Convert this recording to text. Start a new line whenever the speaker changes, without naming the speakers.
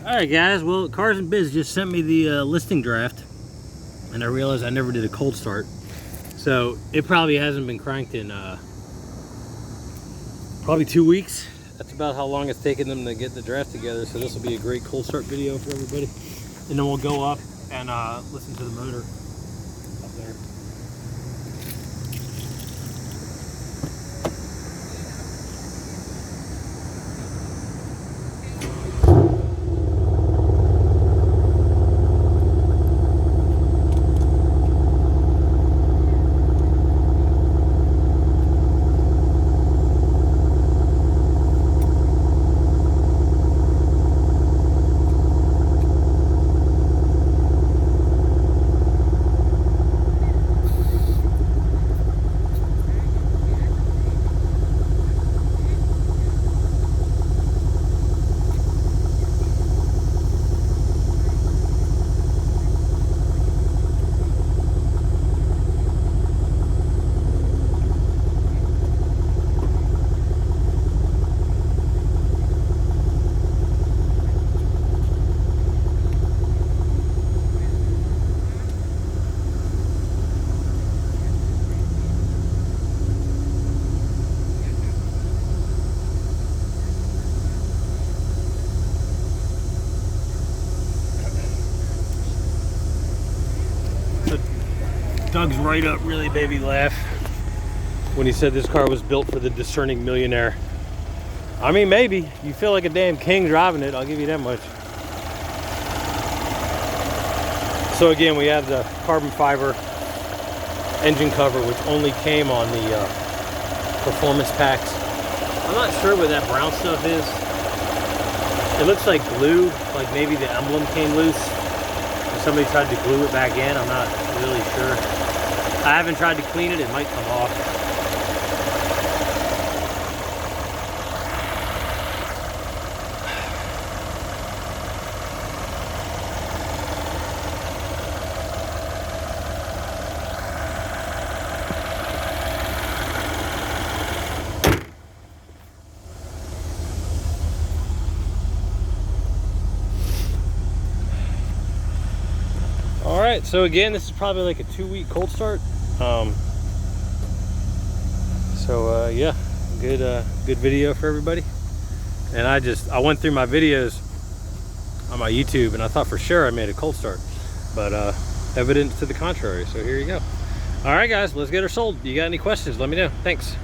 Alright guys, well Cars and Biz just sent me the listing draft, and I realized I never did a cold start, so it probably hasn't been cranked in probably 2 weeks. That's about how long it's taken them to get the draft together, so this will be a great cold start video for everybody. And then we'll go up and listen to the motor up there. Doug's write-up really made me laugh when he said this car was built for the discerning millionaire. I mean, maybe. You feel like a damn king driving it, I'll give you that much. So again, we have the carbon fiber engine cover, which only came on the performance packs. I'm not sure what that brown stuff is. It looks like glue, like maybe the emblem came loose. Somebody tried to glue it back in. I'm not really sure. I haven't tried to clean it. It might come off. All right, so again, this is probably like a 2-week cold start. Yeah, good video for everybody. And I went through my videos on my YouTube, and I thought for sure I made a cold start, but evidence to the contrary. So here you go. All right, guys, let's get her sold. You got any questions? Let me know. Thanks.